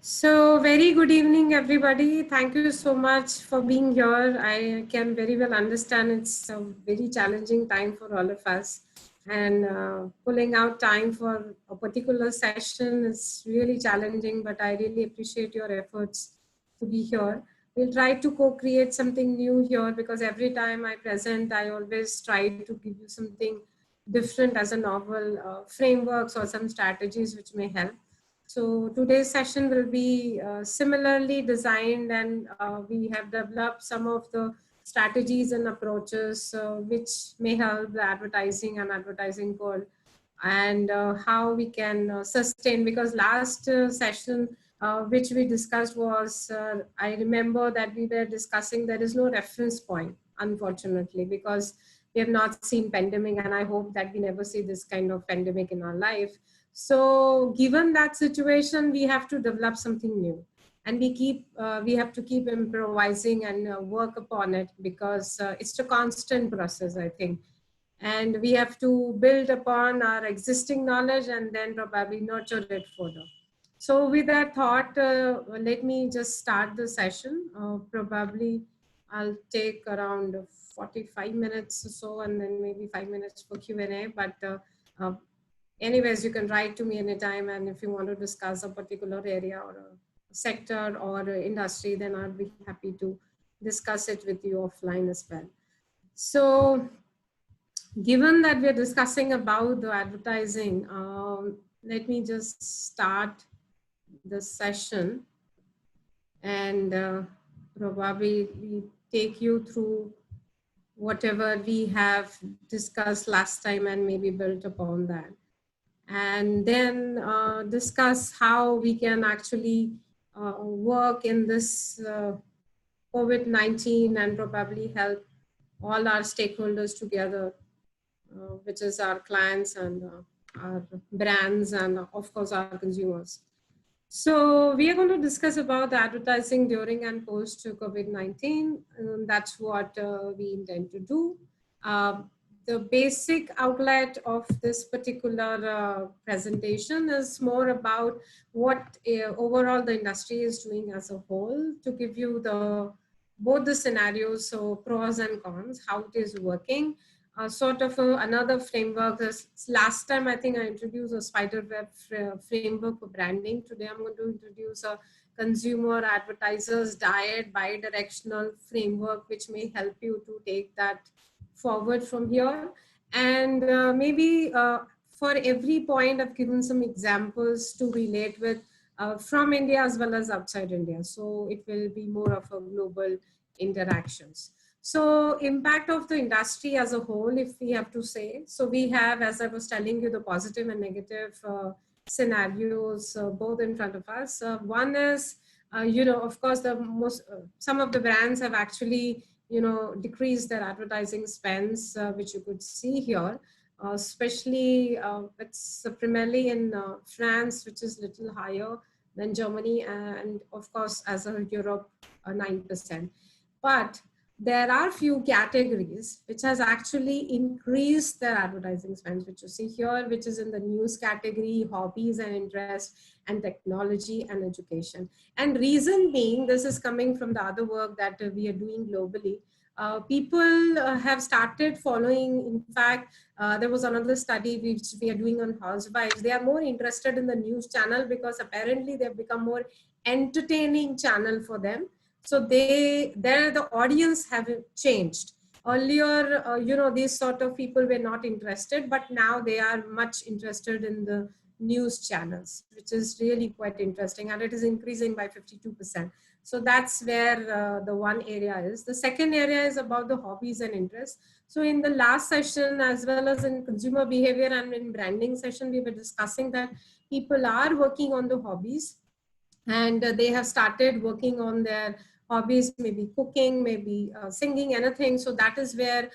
So, very good evening, everybody. Thank you so much for being here. I can very well understand it's a very challenging time for all of us, and pulling out time for a particular session is really challenging, but I really appreciate your efforts to be here. We'll try to co create something new here because every time I present, I always try to give you something different as a novel frameworks or some strategies which may help. So today's session will be similarly designed, and we have developed some of the strategies and approaches which may help the advertising and advertising world, and how we can sustain, because last session which we discussed was, I remember that we were discussing there is no reference point, unfortunately, because we have not seen pandemic, and I hope that we never see this kind of pandemic in our life. So given that situation, we have to develop something new, and we have to keep improvising and work upon it, because it's a constant process, I think. And we have to build upon our existing knowledge and then probably nurture it further. So with that thought, let me just start the session. Probably I'll take around 45 minutes or so, and then maybe 5 minutes for Q&A. But uh, anyways, you can write to me anytime, and if you want to discuss a particular area or a sector or a industry, then I'll be happy to discuss it with you offline as well. So given that we're discussing about the advertising, let me just start the session, and probably we take you through whatever we have discussed last time and maybe build upon that, and then discuss how we can actually work in this COVID-19 and probably help all our stakeholders together, which is our clients and our brands and of course our consumers. So we are going to discuss about the advertising during and post COVID-19. That's what we intend to do. The basic outlet of this particular presentation is more about what overall the industry is doing as a whole, to give you the both the scenarios, so pros and cons, how it is working. Sort of another framework. Last time I think I introduced a spiderweb framework for branding. Today I'm going to introduce a consumer advertisers diet bi-directional framework, which may help you to take that forward from here. And maybe for every point I've given some examples to relate with from India as well as outside India. So it will be more of a global interactions. So impact of the industry as a whole, if we have to say, so we have, as I was telling you, the positive and negative scenarios both in front of us. One is, of course, some of the brands have actually, decreased their advertising spends, which you could see here. Especially it's primarily in France, which is little higher than Germany, and of course, as a Europe, 9%. But there are few categories which has actually increased their advertising spends, which you see here, which is in the news category, hobbies and interests, and technology and education. And reason being, this is coming from the other work that we are doing globally. People have started following. In fact, there was another study which we are doing on housewives. They are more interested in the news channel because apparently they've become more entertaining channel for them. So the audience have changed. Earlier, these sort of people were not interested, but now they are much interested in the news channels, which is really quite interesting, and it is increasing by 52%. So that's where the one area is. The second area is about the hobbies and interests. So in the last session, as well as in consumer behavior and in branding session, we were discussing that people are working on the hobbies, and they have started working on their hobbies, maybe cooking, maybe singing, anything. So that is where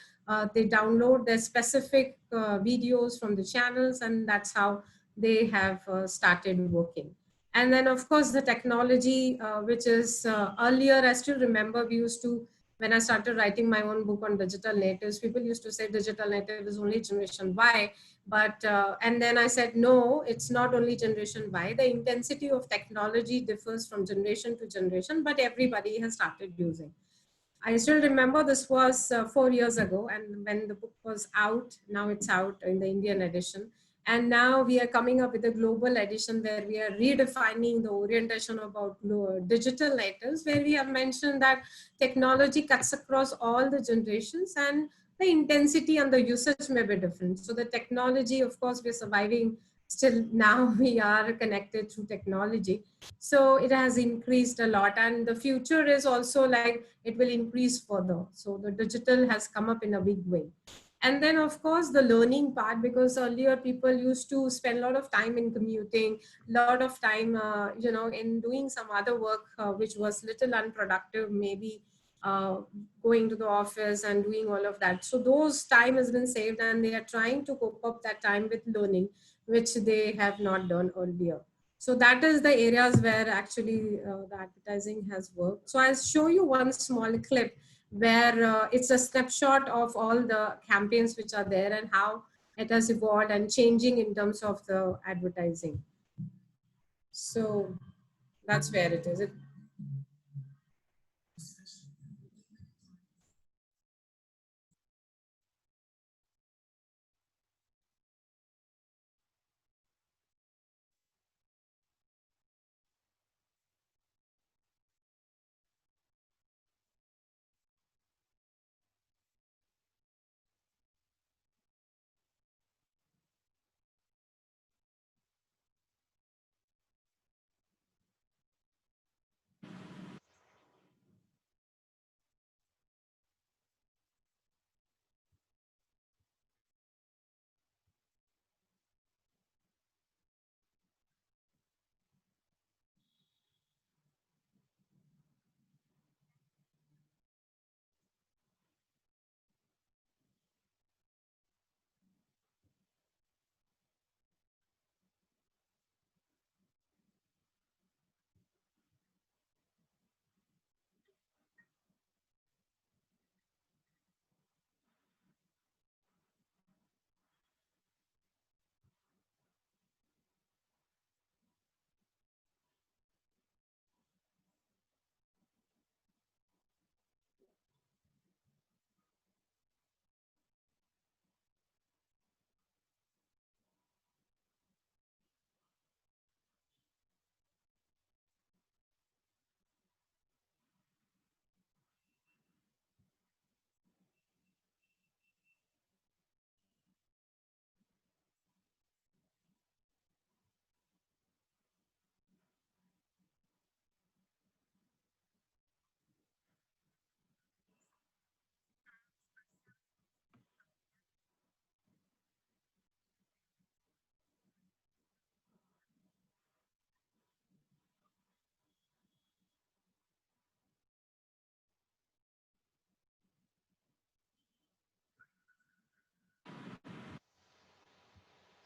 they download their specific videos from the channels, and that's how they have started working. And then of course the technology, which is earlier, I still remember we used to when I started writing my own book on digital natives, people used to say digital native is only generation Y. But, and then I said, no, it's not only generation Y. The intensity of technology differs from generation to generation, but everybody has started using. I still remember this was 4 years ago, and when the book was out, now it's out in the Indian edition. And now we are coming up with a global edition where we are redefining the orientation about digital natives, where we have mentioned that technology cuts across all the generations and the intensity and the usage may be different. So the technology, of course, we're surviving still now we are connected through technology. So it has increased a lot, and the future is also like it will increase further. So the digital has come up in a big way. And then of course the learning part, because earlier people used to spend a lot of time in commuting, a lot of time in doing some other work which was little unproductive, maybe going to the office and doing all of that. So those time has been saved, and they are trying to cope up that time with learning, which they have not done earlier. So that is the areas where actually the advertising has worked. So I'll show you one small clip where it's a snapshot of all the campaigns which are there and how it has evolved and changing in terms of the advertising. So that's where it is.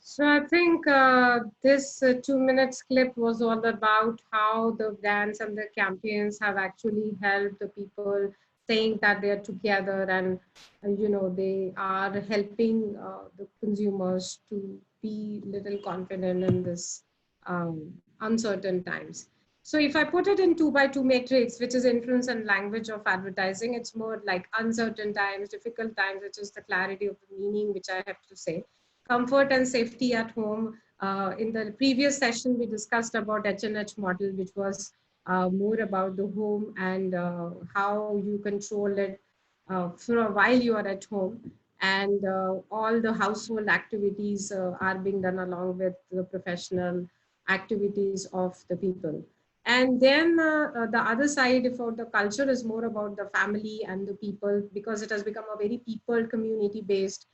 So I think this 2 minutes clip was all about how the brands and the campaigns have actually helped the people saying that they are together, and they are helping the consumers to be little confident in this uncertain times. So if I put it in 2 by 2 matrix, which is influence and language of advertising, it's more like uncertain times, difficult times, which is the clarity of the meaning, which I have to say. Comfort and safety at home. In the previous session, we discussed about H&H model, which was more about the home and how you control it for a while you are at home. And all the household activities are being done along with the professional activities of the people. And then the other side for the culture is more about the family and the people, because it has become a very people community based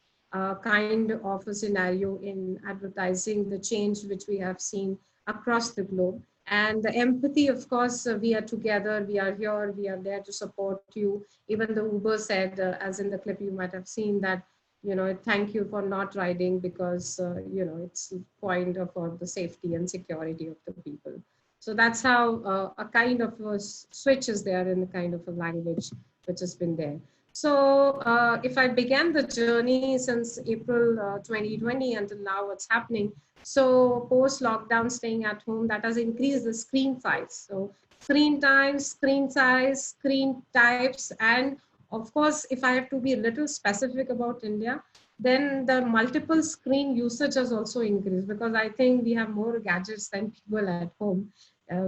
kind of a scenario in advertising, the change which we have seen across the globe. And the empathy, of course, we are together, we are here, we are there to support you. Even the Uber said, as in the clip you might have seen, that, thank you for not riding because, it's point of the safety and security of the people. So that's how a kind of a switch is there in a kind of a language which has been there. So if I began the journey since April 2020 until now, what's happening? So post lockdown, staying at home, that has increased the screen size. So screen time, screen size, screen types, and of course, if I have to be a little specific about India, then the multiple screen usage has also increased, because I think we have more gadgets than people at home.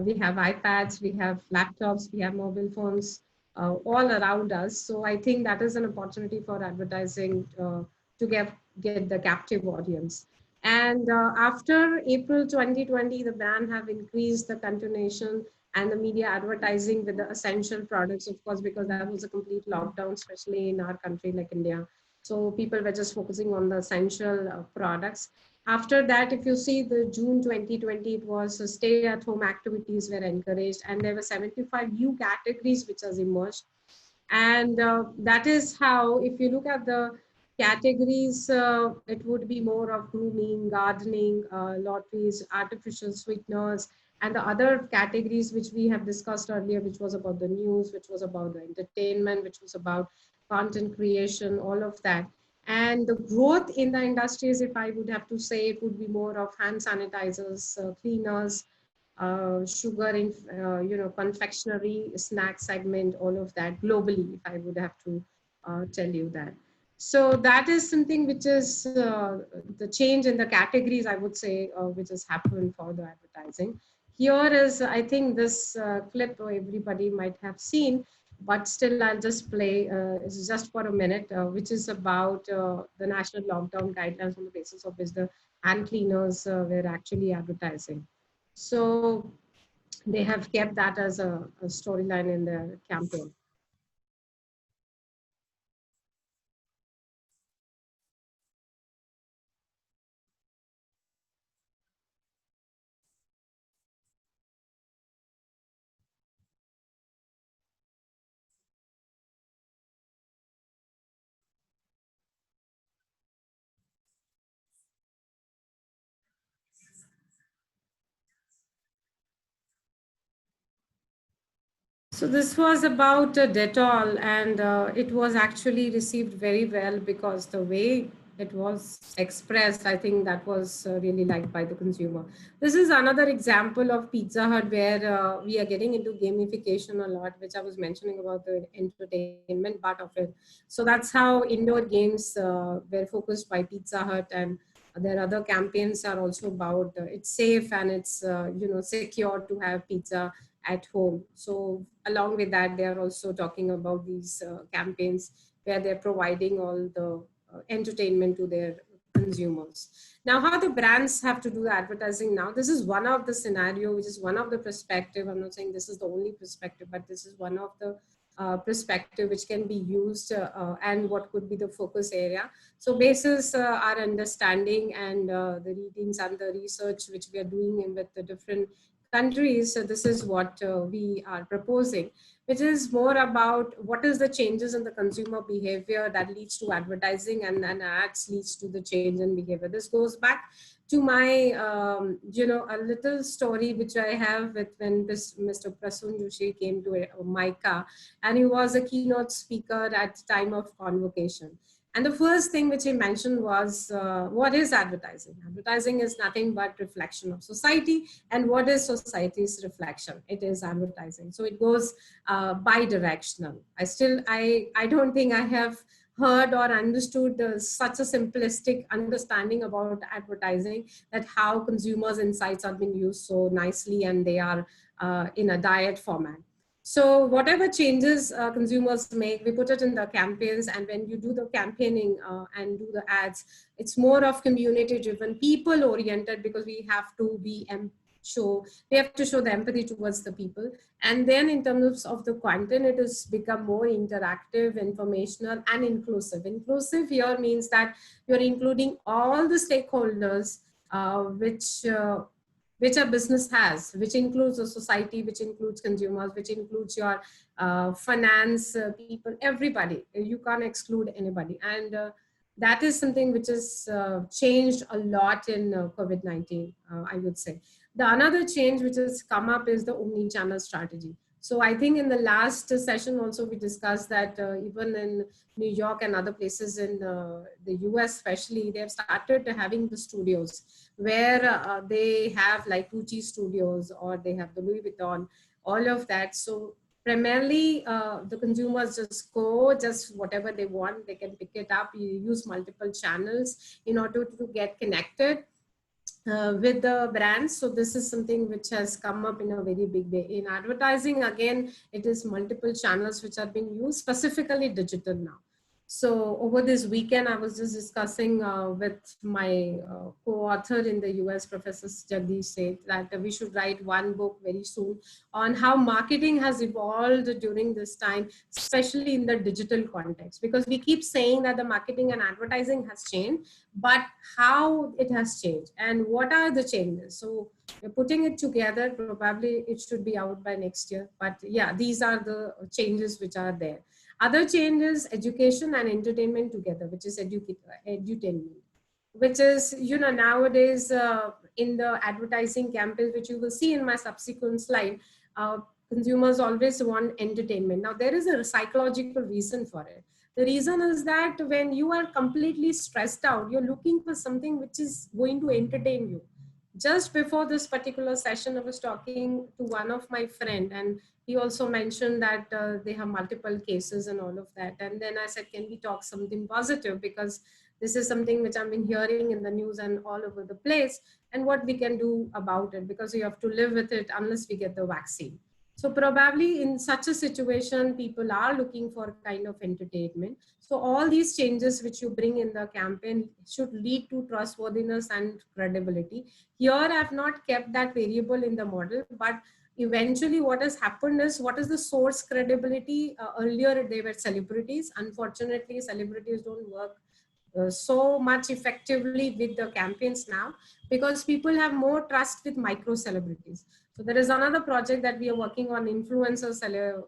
We have iPads, we have laptops, we have mobile phones all around us. So I think that is an opportunity for advertising to get the captive audience. And after April 2020, the brand have increased the continuation and the media advertising with the essential products, of course, because that was a complete lockdown, especially in our country like India. So people were just focusing on the essential products. After that, if you see the June 2020, it was stay at home activities were encouraged, and there were 75 new categories which has emerged. And that is how, if you look at the categories, it would be more of grooming, gardening, lotteries, artificial sweeteners, and the other categories which we have discussed earlier, which was about the news, which was about the entertainment, which was about content creation, all of that. And the growth in the industries, if I would have to say, it would be more of hand sanitizers, cleaners, sugar in, confectionery, snack segment, all of that globally, if I would have to tell you that. So that is something which is the change in the categories, I would say, which has happened for the advertising. Here is, I think this clip everybody might have seen, but still I'll just play, it's just for a minute, which is about the national lockdown guidelines on the basis of which the hand cleaners were actually advertising. So they have kept that as a storyline in their campaign. So this was about Dettol, and it was actually received very well because the way it was expressed, I think that was really liked by the consumer. This is another example of Pizza Hut where we are getting into gamification a lot, which I was mentioning about the entertainment part of it. So that's how indoor games were focused by Pizza Hut, and their other campaigns are also about it's safe and it's secure to have pizza at home. So along with that, they are also talking about these campaigns where they're providing all the entertainment to their consumers. Now, how the brands have to do the advertising now, this is one of the scenario, which is one of the perspective. I'm not saying this is the only perspective, but this is one of the perspective which can be used and what could be the focus area. So basis our understanding and the readings and the research which we are doing in with the different countries, so this is what we are proposing, which is more about what is the changes in the consumer behavior that leads to advertising, and ads leads to the change in behavior. This goes back to my, a little story which I have with when this Mr. Prasun Joshi came to MICA, and he was a keynote speaker at time of convocation. And the first thing which he mentioned was, what is advertising? Advertising is nothing but reflection of society. And what is society's reflection? It is advertising. So it goes bi-directional. I don't think I have heard or understood such a simplistic understanding about advertising, that how consumers' insights have been used so nicely and they are in a diet format. So whatever changes consumers make, we put it in the campaigns. And when you do the campaigning and do the ads, it's more of community driven, people oriented, because we have to be we have to show the empathy towards the people. And then in terms of the content, it has become more interactive, informational, and inclusive. Inclusive here means that you're including all the stakeholders which a business has, which includes a society, which includes consumers, which includes your finance people, everybody. You can't exclude anybody. And that is something which has changed a lot in COVID-19, I would say. The another change which has come up is the omni-channel strategy. So I think in the last session also we discussed that even in New York and other places in the US especially, they have started having the studios where they have like Gucci studios, or they have the Louis Vuitton, all of that. So primarily the consumers just go, just whatever they want, they can pick it up. You use multiple channels in order to get connected with the brands. So this is something which has come up in a very big way. In advertising, again, it is multiple channels which are being used, specifically digital now. So over this weekend, I was just discussing with my co-author in the US, Professor Jagdish said that we should write one book very soon on how marketing has evolved during this time, especially in the digital context, because we keep saying that the marketing and advertising has changed, but how it has changed and what are the changes. So we're putting it together. Probably it should be out by next year. But yeah, these are the changes which are there. Other changes, education and entertainment together, which is edutainment, which is, you know, nowadays in the advertising campaigns, which you will see in my subsequent slide, consumers always want entertainment. Now, there is a psychological reason for it. The reason is that when you are completely stressed out, you're looking for something which is going to entertain you. Just before this particular session, I was talking to one of my friend, and he also mentioned that they have multiple cases and all of that. And then I said, can we talk something positive? Because this is something which I've been hearing in the news and all over the place, and what we can do about it, because you have to live with it unless we get the vaccine. So probably in such a situation, people are looking for kind of entertainment. So all these changes which you bring in the campaign should lead to trustworthiness and credibility. Here I've not kept that variable in the model, but eventually what has happened is, what is the source credibility? Earlier they were celebrities. Unfortunately, celebrities don't work so much effectively with the campaigns now, because people have more trust with micro celebrities. So there is another project that we are working on, influencer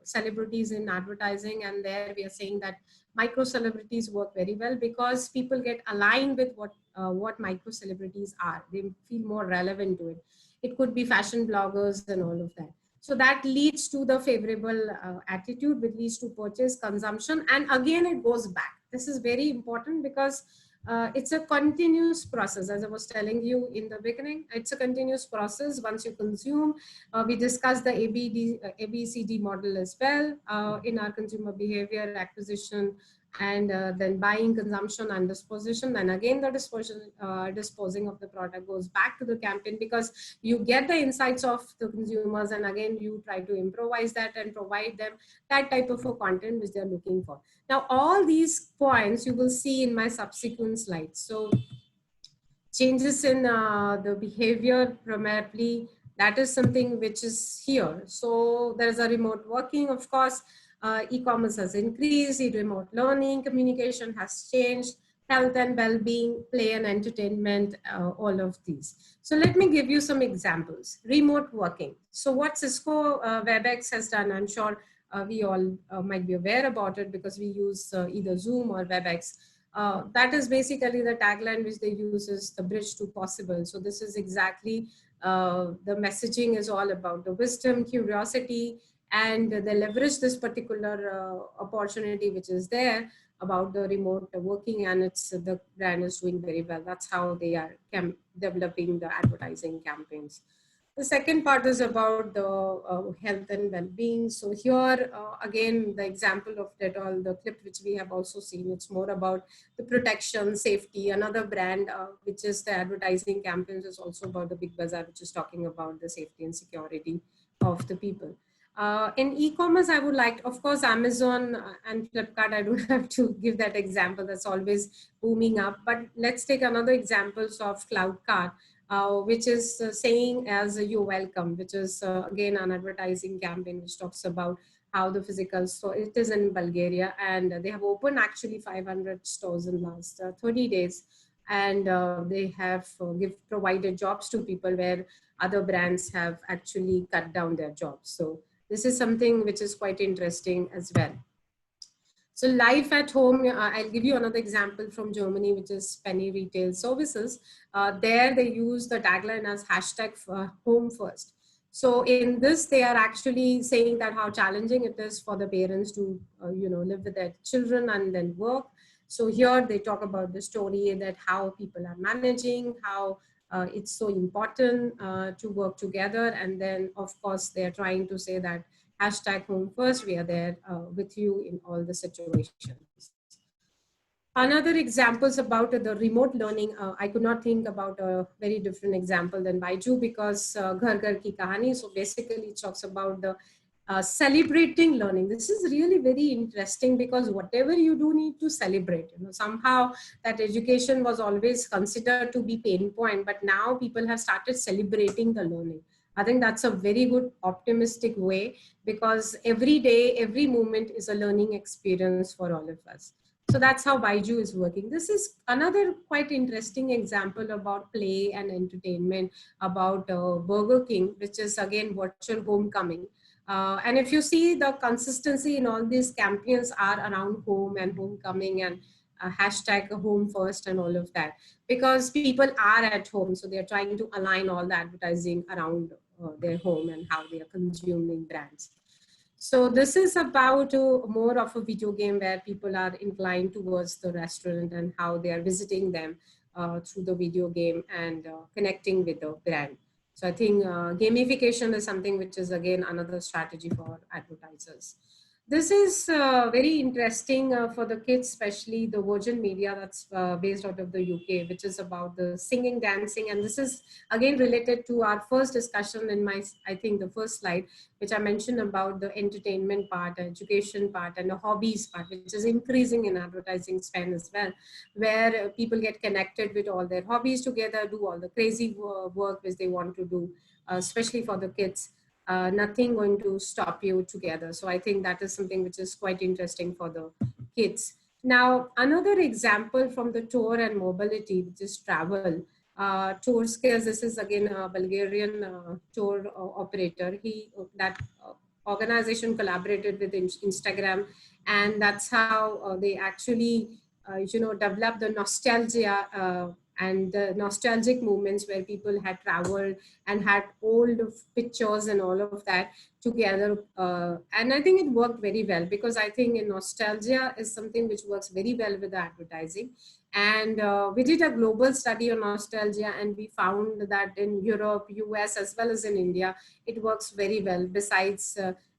celebrities in advertising, and there we are saying that micro celebrities work very well because people get aligned with what micro celebrities are. They feel more relevant to it. It could be fashion bloggers and all of that. So that leads to the favorable attitude, which leads to purchase, consumption, and again it goes back. This is very important because it's a continuous process. As I was telling you in the beginning, it's a continuous process. Once you consume, we discussed the ABCD model as well in our consumer behavior, acquisition, and then buying, consumption, and disposition. And again, the disposing of the product goes back to the campaign, because you get the insights of the consumers, and again, you try to improvise that and provide them that type of a content which they're looking for. Now, all these points you will see in my subsequent slides. So changes in the behavior primarily, that is something which is here. So there's a remote working, of course, e-commerce has increased, remote learning, communication has changed, health and well-being, play and entertainment, all of these. So let me give you some examples. Remote working. So what Cisco WebEx has done, I'm sure we all might be aware about it because we use either Zoom or WebEx. That is basically the tagline which they use is the bridge to possible. So this is exactly the messaging is all about the wisdom, curiosity, and they leverage this particular opportunity which is there about the remote working, and it's the brand is doing very well. That's how they are developing the advertising campaigns. The second part is about the health and well-being. So here, again, the example of Dettol, the clip which we have also seen, it's more about the protection, safety. Another brand, which is the advertising campaigns, is also about the Big Bazaar, which is talking about the safety and security of the people. In e-commerce, I would like, of course, Amazon and Flipkart, I don't have to give that example. That's always booming up. But let's take another examples of CloudCart. Which is saying as you're welcome, which is again an advertising campaign which talks about how the physical store, it is in Bulgaria, and they have opened actually 500 stores in last 30 days. And they have provided jobs to people where other brands have actually cut down their jobs. So this is something which is quite interesting as well. So life at home, I'll give you another example from Germany, which is Penny Retail Services. There they use the tagline as hashtag home first. So in this, they are actually saying that how challenging it is for the parents to, live with their children and then work. So here they talk about the story that how people are managing, how it's so important to work together. And then, of course, they're trying to say that hashtag home first, we are there with you in all the situations. Another examples about the remote learning, I could not think about a very different example than Baiju because Ghar Ghar Ki Kahani. So basically it talks about the celebrating learning. This is really very interesting because whatever you do need to celebrate. Somehow that education was always considered to be pain point, but now people have started celebrating the learning. I think that's a very good optimistic way because every day, every moment is a learning experience for all of us. So that's how Baiju is working. This is another quite interesting example about play and entertainment about Burger King, which is again virtual homecoming. And if you see the consistency in all these campaigns are around home and homecoming and hashtag home first and all of that, because people are at home. So they're trying to align all the advertising around their home and how they are consuming brands. So this is about more of a video game where people are inclined towards the restaurant and how they are visiting them through the video game and connecting with the brand. So I think gamification is something which is again another strategy for advertisers. This is very interesting for the kids, especially the Virgin Media that's based out of the UK, which is about the singing, dancing. And this is again related to our first discussion in my, I think the first slide, which I mentioned about the entertainment part, education part, and the hobbies part, which is increasing in advertising spend as well, where people get connected with all their hobbies together, do all the crazy work which they want to do, especially for the kids. Nothing going to stop you together. So I think that is something which is quite interesting for the kids. Now, another example from the tour and mobility, which is travel. Tour Skills, this is again a Bulgarian tour operator. That organization collaborated with Instagram, and that's how they actually developed the nostalgia and the nostalgic moments where people had traveled and had old pictures and all of that together. And I think it worked very well because I think nostalgia is something which works very well with the advertising. And we did a global study on nostalgia, and we found that in Europe, US, as well as in India, it works very well. Besides,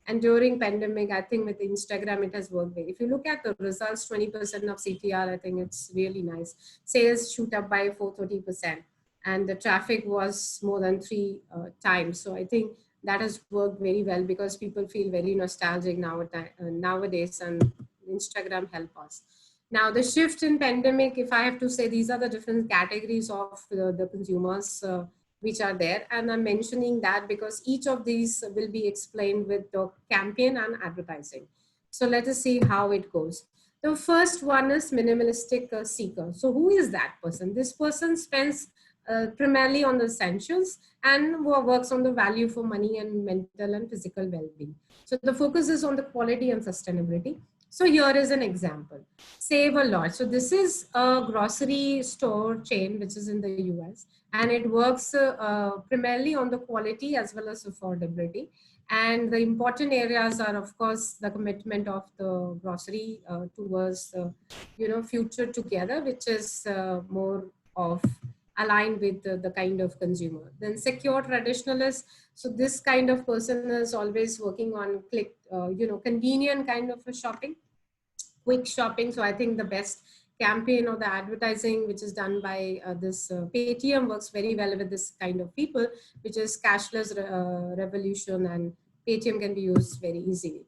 and during pandemic, I think with Instagram, it has worked well. If you look at the results, 20% of CTR, I think it's really nice. Sales shoot up by 430%. And the traffic was more than 3 times. So I think that has worked very well because people feel very nostalgic nowadays, and Instagram help us. Now, the shift in pandemic, if I have to say, these are the different categories of the consumers which are there. And I'm mentioning that because each of these will be explained with the campaign and advertising. So let us see how it goes. The first one is minimalistic seeker. So who is that person? This person spends primarily on the essentials and works on the value for money and mental and physical well-being. So the focus is on the quality and sustainability. So here is an example. Save a Lot. So this is a grocery store chain which is in the US, and it works primarily on the quality as well as affordability. And the important areas are, of course, the commitment of the grocery towards future together, which is more of aligned with the kind of consumer. Then secure traditionalist. So this kind of person is always working on convenient kind of a shopping, quick shopping. So I think the best campaign or the advertising which is done by this Paytm works very well with this kind of people, which is cashless revolution, and Paytm can be used very easily.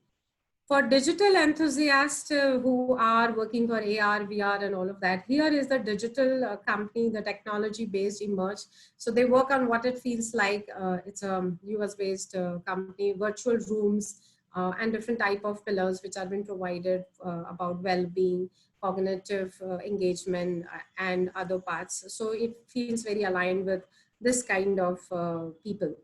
For digital enthusiasts who are working for AR, VR, and all of that, here is the digital company, the technology-based Emerge. So they work on what it feels like. It's a US-based company, virtual rooms, and different type of pillars which are being provided about well-being, cognitive engagement, and other parts. So it feels very aligned with this kind of people.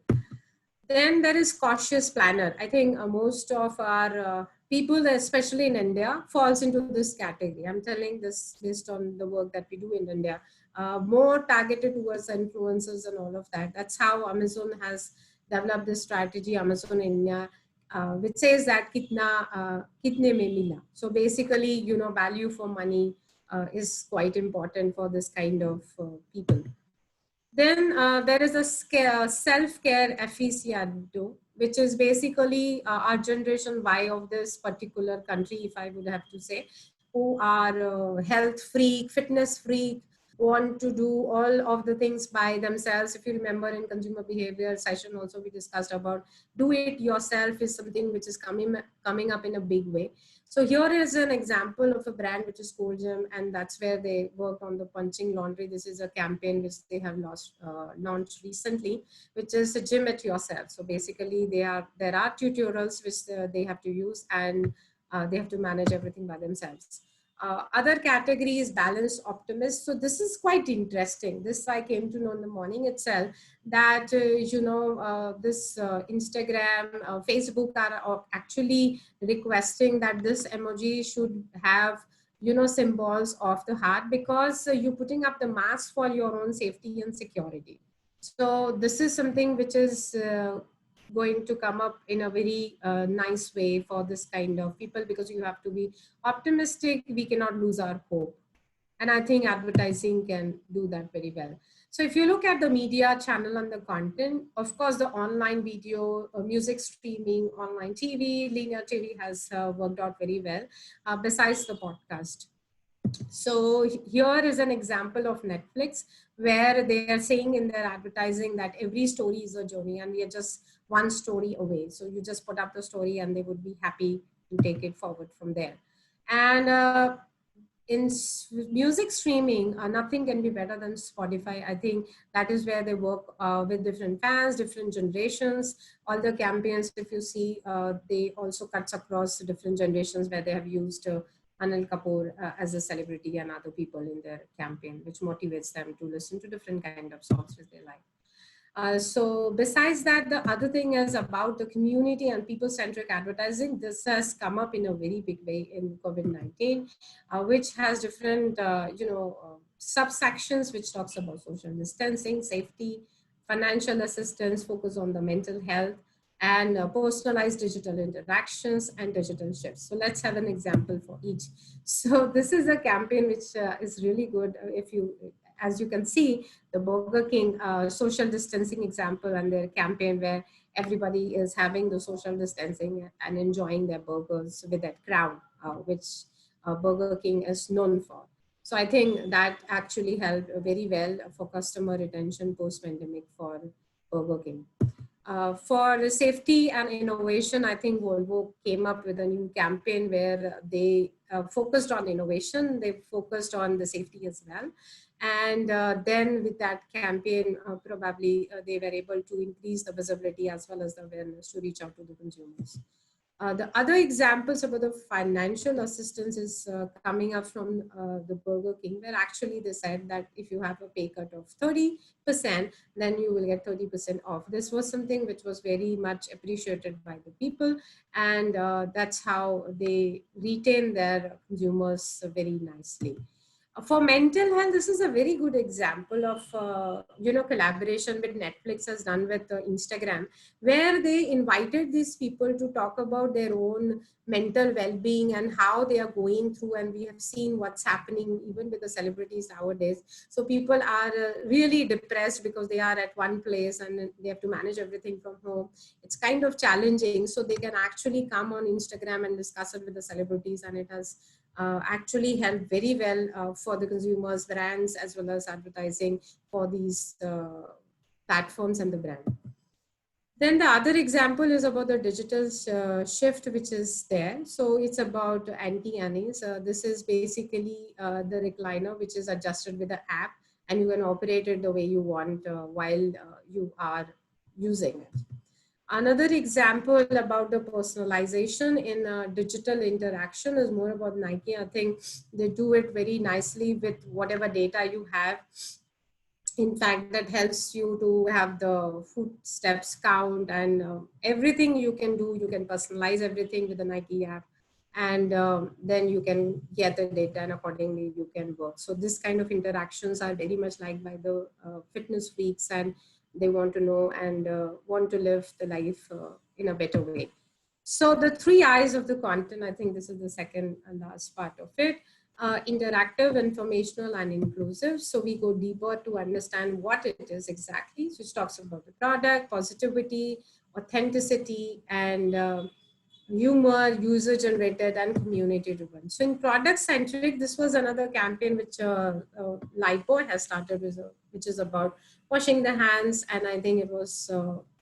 Then there is cautious planner. I think most of our people, especially in India, falls into this category. I'm telling this based on the work that we do in India, more targeted towards influencers and all of that. That's how Amazon has developed this strategy, Amazon India, which says that kitne mein mila. So basically, you know, value for money is quite important for this kind of people. Then there is a self-care aficionado, which is basically our generation Y of this particular country, if I would have to say, who are health freak, fitness freak, want to do all of the things by themselves. If you remember in consumer behavior session also, we discussed about do it yourself is something which is coming up in a big way. So here is an example of a brand which is Cool Gym, and that's where they worked on the punching laundry. This is a campaign which they have launched recently, which is a gym at yourself. So basically, there are tutorials which they have to use, and they have to manage everything by themselves. Other category is balanced optimist. So this is quite interesting. This I came to know in the morning itself, that this Instagram, Facebook are actually requesting that this emoji should have, you know, symbols of the heart, because you're putting up the mask for your own safety and security. So this is something which is going to come up in a very nice way for this kind of people, because you have to be optimistic. We cannot lose our hope. And I think advertising can do that very well. So if you look at the media channel and the content, of course, the online video, music streaming, online TV, linear TV has worked out very well, besides the podcast. So here is an example of Netflix, where they are saying in their advertising that every story is a journey and we are just one story away. So you just put up the story and they would be happy to take it forward from there. And in music streaming, nothing can be better than Spotify. I think that is where they work with different fans, different generations. All the campaigns, if you see, they also cuts across different generations, where they have used Anil Kapoor as a celebrity and other people in their campaign, which motivates them to listen to different kind of songs which they like. So besides that, the other thing is about the community and people-centric advertising. This has come up in a very big way in COVID-19, which has different, subsections, which talks about social distancing, safety, financial assistance, focus on the mental health, and personalized digital interactions and digital shifts. So let's have an example for each. So this is a campaign which is really good. As you can see, the Burger King social distancing example and their campaign, where everybody is having the social distancing and enjoying their burgers with that crown, which Burger King is known for. So I think that actually helped very well for customer retention post-pandemic for Burger King. For safety and innovation, I think Volvo came up with a new campaign where they focused on innovation. They focused on the safety as well. And then with that campaign, probably they were able to increase the visibility as well as the awareness to reach out to the consumers. The other examples about the financial assistance is coming up from the Burger King, where actually they said that if you have a pay cut of 30%, then you will get 30% off. This was something which was very much appreciated by the people, and that's how they retain their consumers very nicely. For mental health, this is a very good example of collaboration with Netflix has done with Instagram, where they invited these people to talk about their own mental well-being and how they are going through. And we have seen what's happening even with the celebrities nowadays. So people are really depressed because they are at one place and they have to manage everything from home. It's kind of challenging. So they can actually come on Instagram and discuss it with the celebrities, and it has actually helped very well for the consumers, brands, as well as advertising for these platforms and the brand. Then the other example is about the digital shift, which is there. So it's about anti-annies. This is basically the recliner, which is adjusted with the app, and you can operate it the way you want while you are using it. Another example about the personalization in digital interaction is more about Nike. I think they do it very nicely with whatever data you have. In fact, that helps you to have the footsteps count and everything you can do. You can personalize everything with the Nike app, and then you can get the data, and accordingly you can work. So this kind of interactions are very much liked by the fitness freaks and they want to know and want to live the life in a better way. So the three I's of the content, I think this is the second and last part of it. Interactive, informational, and inclusive. So we go deeper to understand what it is exactly. So it talks about the product, positivity, authenticity, and humor, user generated, and community driven. So in product centric, this was another campaign which Lifebuoy has started with, which is about washing the hands. And I think it was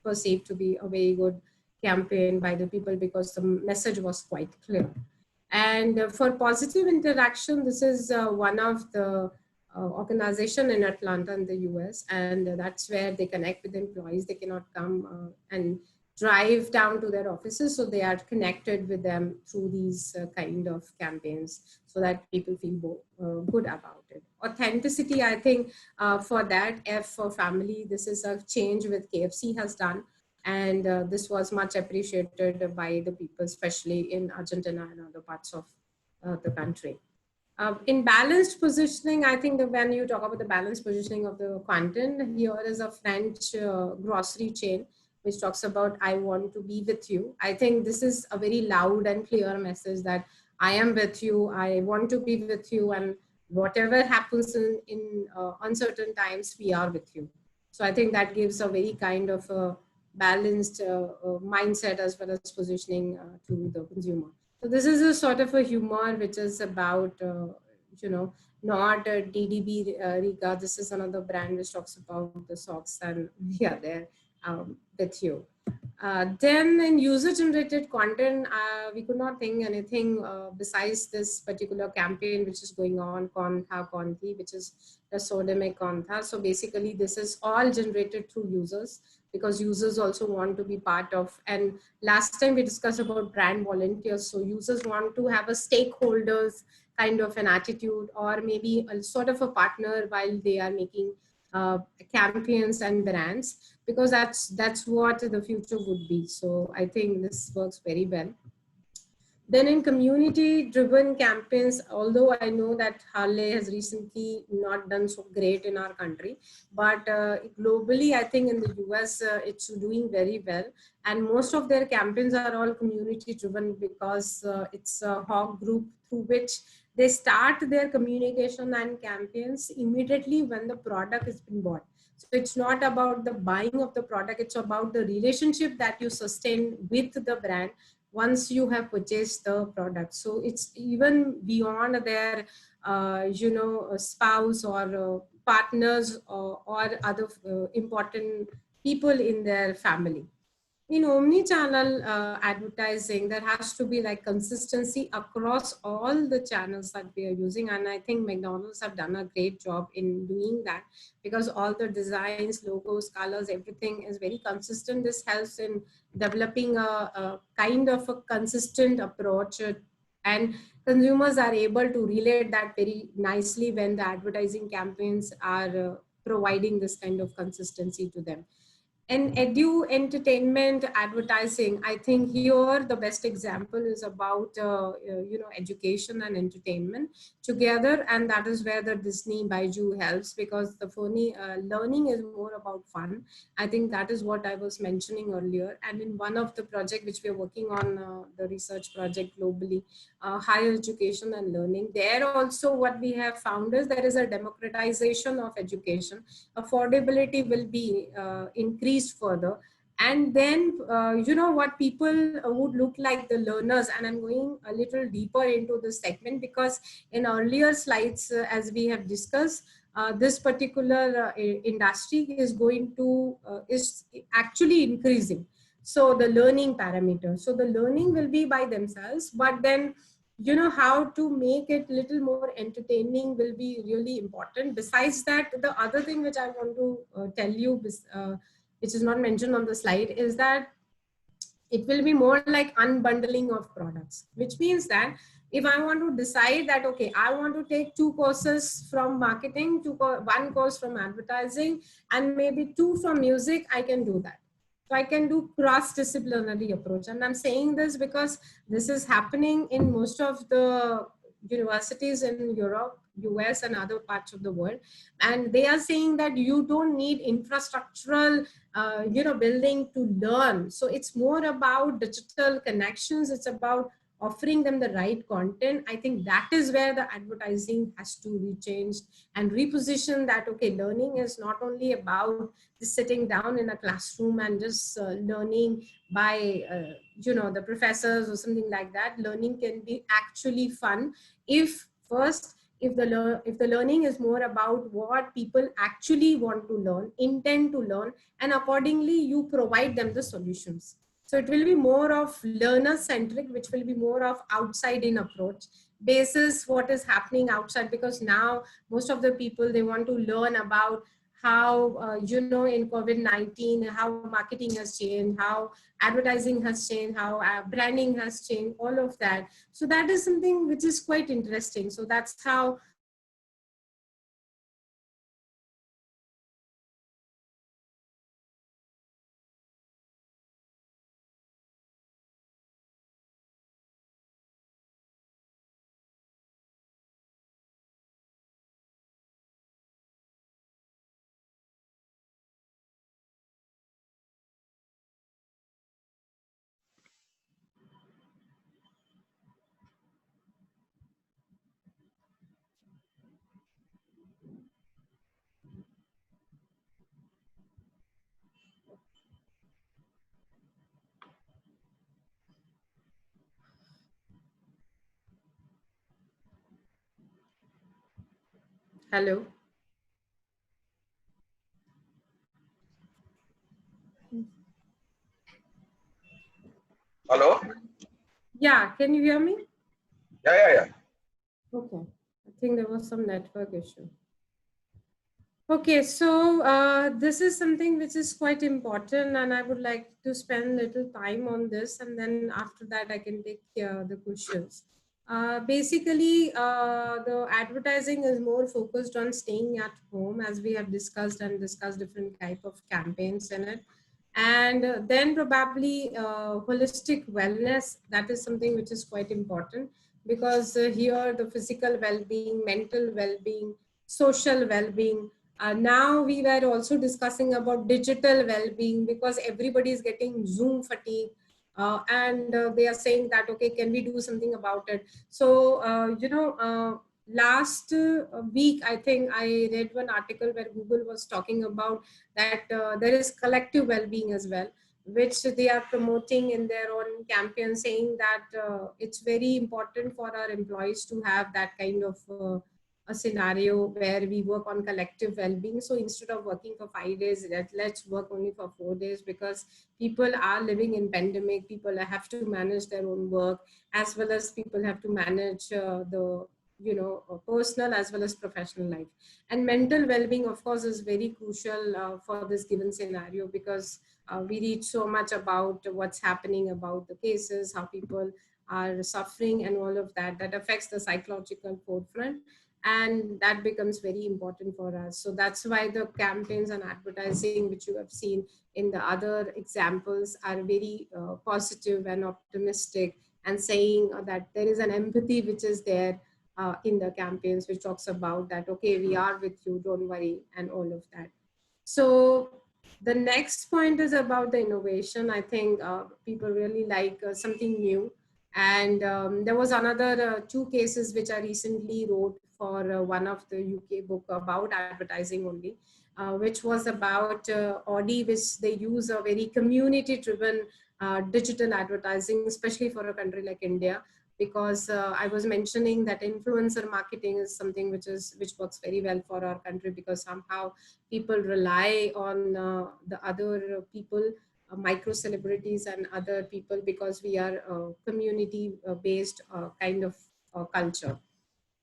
perceived to be a very good campaign by the people because the message was quite clear. And for positive interaction, this is one of the organization in Atlanta in the US, and that's where they connect with employees. They cannot come and drive down to their offices, so they are connected with them through these kind of campaigns so that people feel good about it. Authenticity, I think for that, F for family, this is a change with KFC has done. And this was much appreciated by the people, especially in Argentina and other parts of the country. In balanced positioning, I think that when you talk about the balanced positioning of the content, here is a French grocery chain which talks about, I want to be with you. I think this is a very loud and clear message that I am with you, I want to be with you, and whatever happens in uncertain times, we are with you. So I think that gives a very kind of a balanced mindset as well as positioning to the consumer. So this is a sort of a humor which is about, not DDB Riga. This is another brand which talks about the socks, and we are there with you. Then in user-generated content, we could not think anything besides this particular campaign which is going on, Kontha Konti, which is the Sode Mein Kontha. So basically, this is all generated through users because users also want to be part of. And last time we discussed about brand volunteers. So users want to have a stakeholders kind of an attitude, or maybe a sort of a partner while they are making campaigns and brands, because that's what the future would be. So I think this works very well. Then in community driven campaigns, although I know that Harley has recently not done so great in our country, but globally, I think in the US, it's doing very well. And most of their campaigns are all community driven because it's a hawk group through which they start their communication and campaigns immediately when the product has been bought. So it's not about the buying of the product, it's about the relationship that you sustain with the brand once you have purchased the product. So it's even beyond their, spouse or partners or other important people in their family. In omni-channel advertising, there has to be like consistency across all the channels that we are using. And I think McDonald's have done a great job in doing that because all the designs, logos, colors, everything is very consistent. This helps in developing a kind of a consistent approach, and consumers are able to relate that very nicely when the advertising campaigns are providing this kind of consistency to them. And entertainment advertising, I think here the best example is about education and entertainment together, and that is where the Disney Baiju helps, because the funny learning is more about fun. I think that is what I was mentioning earlier. And in one of the project which we are working on, the research project globally, higher education and learning, there also what we have found is there is a democratization of education. Affordability will be increased further, and then what people would look like the learners. And I'm going a little deeper into this segment because in earlier slides, as we have discussed, this particular industry is going to is actually increasing. So the learning parameter, so the learning will be by themselves, but then how to make it a little more entertaining will be really important. Besides that, the other thing which I want to tell you, which is not mentioned on the slide, is that it will be more like unbundling of products, which means that if I want to decide that, okay, I want to take 2 courses from marketing, 1 course from advertising, and maybe 2 from music, I can do that. So I can do cross-disciplinary approach. And I'm saying this because this is happening in most of the universities in Europe, US and other parts of the world. And they are saying that you don't need infrastructural building to learn. So it's more about digital connections. It's about offering them the right content. I think that is where the advertising has to be changed and reposition that, okay, learning is not only about just sitting down in a classroom and just learning by the professors or something like that. Learning can be actually fun if first, if the learning is more about what people actually want to learn, intend to learn, and accordingly you provide them the solutions. So it will be more of learner centric, which will be more of outside in approach basis what is happening outside, because now most of the people, they want to learn about how in COVID-19 how marketing has changed, how advertising has changed, how branding has changed, all of that. So that is something which is quite interesting. So that's how hello. Hello? Yeah, can you hear me? Yeah. Okay, I think there was some network issue. Okay, so this is something which is quite important, and I would like to spend little time on this, and then after that I can take the questions. Basically, the advertising is more focused on staying at home, as we have discussed and discussed different type of campaigns in it. And then probably holistic wellness, that is something which is quite important, because here the physical well-being, mental well-being, social well-being. Now we were also discussing about digital well-being, because everybody is getting Zoom fatigue, and they are saying that, okay, can we do something about it? So last week I think I read one article where Google was talking about that there is collective well-being as well, which they are promoting in their own campaign, saying that it's very important for our employees to have that kind of a scenario where we work on collective well-being. So instead of working for 5 days, let's work only for 4 days, because people are living in pandemic. People have to manage their own work, as well as people have to manage the personal as well as professional life. And mental well-being, of course, is very crucial for this given scenario, because we read so much about what's happening, about the cases, how people are suffering and all of that, that affects the psychological forefront, and that becomes very important for us. So that's why the campaigns and advertising which you have seen in the other examples are very positive and optimistic, and saying that there is an empathy which is there in the campaigns, which talks about that, okay, we are with you, don't worry, and all of that. So the next point is about the innovation. I think people really like something new. And there was another two cases which I recently wrote for one of the UK book about advertising only, which was about Audi, which they use a very community driven digital advertising, especially for a country like India, because I was mentioning that influencer marketing is something which works very well for our country, because somehow people rely on the other people, micro celebrities and other people, because we are community based kind of culture.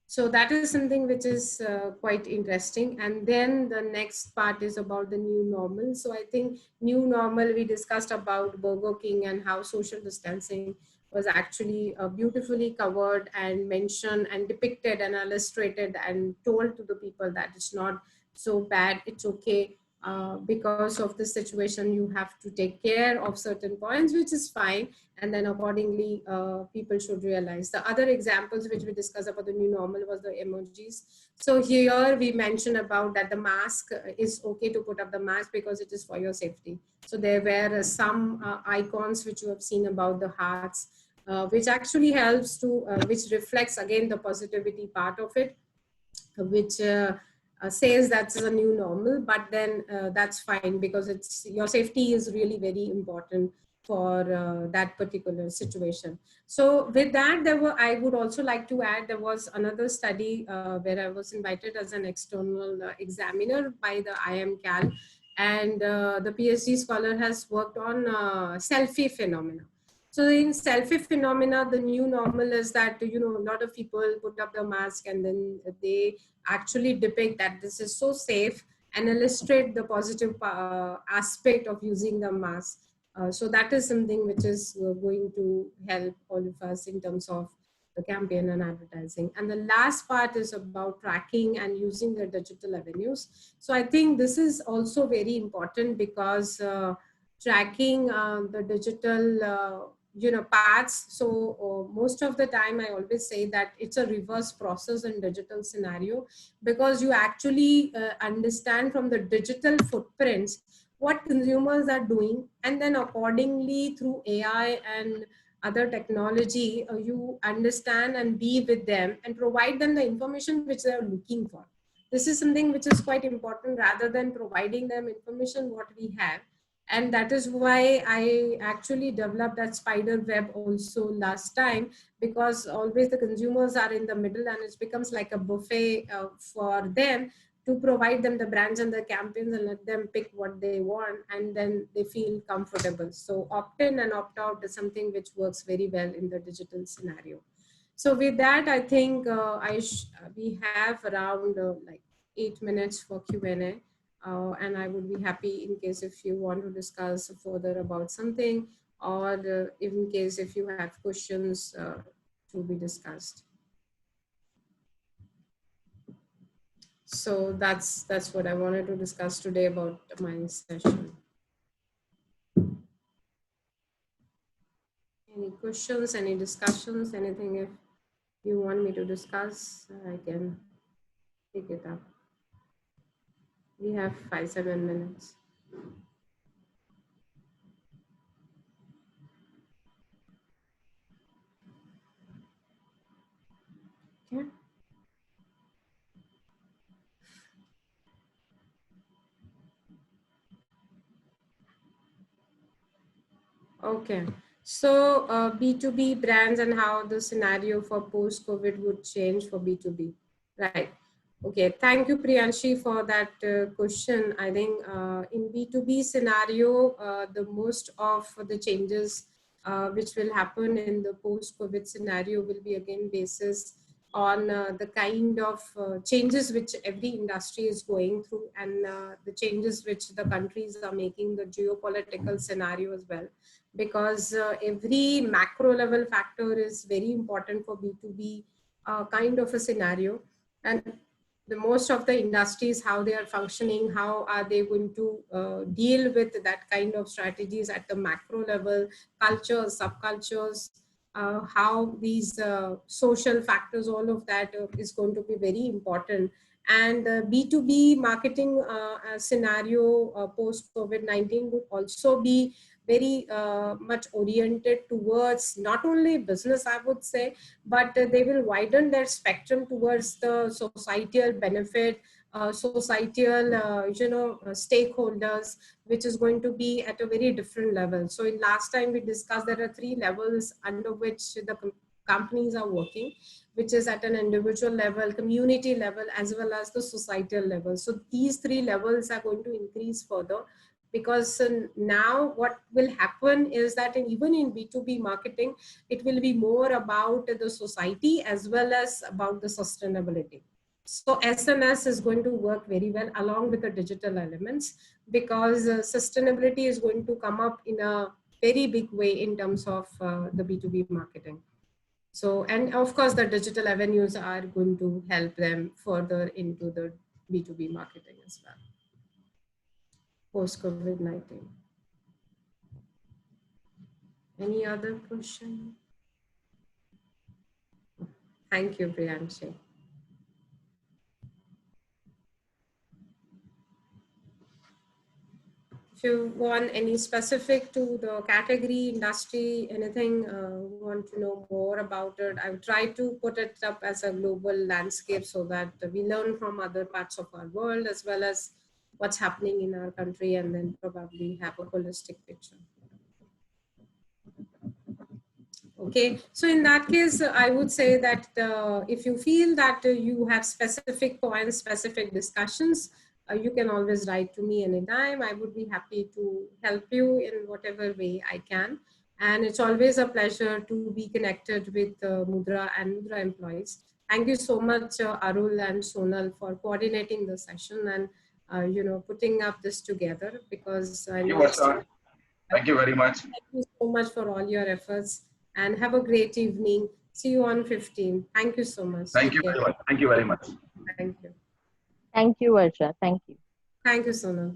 So that is something which is quite interesting. And then the next part is about the new normal. So I think new normal, we discussed about Burger King and how social distancing was actually beautifully covered and mentioned and depicted and illustrated and told to the people that it's not so bad, it's okay. because of the situation, you have to take care of certain points, which is fine. And then accordingly, people should realize. The other examples which we discussed about the new normal was the emojis. So here we mentioned about that the mask is okay to put up the mask because it is for your safety. So there were some icons which you have seen about the hearts, which actually helps to, which reflects again the positivity part of it, which says that's a new normal, but then that's fine because it's your safety is really very important for that particular situation. So with that, I would also like to add, there was another study where I was invited as an external examiner by the IMCAL, and the PhD scholar has worked on selfie phenomena. So in selfie phenomena, the new normal is that, you know, a lot of people put up the mask and then they actually depict that this is so safe and illustrate the positive aspect of using the mask. So that is something which is going to help all of us in terms of the campaign and advertising. And the last part is about tracking and using the digital avenues. So I think this is also very important because tracking the digital paths. So most of the time I always say that it's a reverse process in digital scenario, because you actually understand from the digital footprints what consumers are doing, and then accordingly through AI and other technology, you understand and be with them and provide them the information which they are looking for. This is something which is quite important, rather than providing them information what we have. And that is why I actually developed that spider web also last time, because always the consumers are in the middle and it becomes like a buffet for them to provide them the brands and the campaigns and let them pick what they want, and then they feel comfortable. So opt in and opt out is something which works very well in the digital scenario. So with that, I think we have around like 8 minutes for Q&A. And I would be happy in case if you want to discuss further about something, or in case if you have questions to be discussed. So that's what I wanted to discuss today about my session. Any questions, any discussions, anything if you want me to discuss, I can pick it up. We have 5-7 minutes. Okay. Okay. So B2B brands and how the scenario for post-COVID would change for B2B. Right. Okay. Thank you, Priyanshi, for that question. I think in B2B scenario, the most of the changes which will happen in the post-COVID scenario will be again basis on the kind of changes which every industry is going through, and the changes which the countries are making, the geopolitical scenario as well, because every macro level factor is very important for B2B kind of a scenario. And the most of the industries, how they are functioning, how are they going to deal with that kind of strategies at the macro level, cultures, subcultures, how these social factors, all of that is going to be very important. And B2B marketing scenario post COVID-19 would also be very much oriented towards not only business, I would say, but they will widen their spectrum towards the societal benefit, societal, stakeholders, which is going to be at a very different level. So in last time we discussed, there are 3 levels under which the companies are working, which is at an individual level, community level, as well as the societal level. So these 3 levels are going to increase further, because now what will happen is that even in B2B marketing, it will be more about the society as well as about the sustainability. So SNS is going to work very well along with the digital elements, because sustainability is going to come up in a very big way in terms of the B2B marketing. So, and of course, the digital avenues are going to help them further into the B2B marketing as well. post-COVID-19. Any other question? Thank you, Priyanshi. If you want any specific to the category, industry, anything, want to know more about it, I would try to put it up as a global landscape so that we learn from other parts of our world as well as what's happening in our country, and then probably have a holistic picture. Okay, so in that case, I would say that if you feel that you have specific points, specific discussions, you can always write to me anytime. I would be happy to help you in whatever way I can. And it's always a pleasure to be connected with Mudra and Mudra employees. Thank you so much, Arul and Sonal, for coordinating the session and putting up this together, because I know thank you very much. Thank you so much for all your efforts, and have a great evening. See you on 15. Thank you so much. Thank you very much. Thank you very much. Thank you. Thank you, Varsha. Thank you. Thank you, Sonal.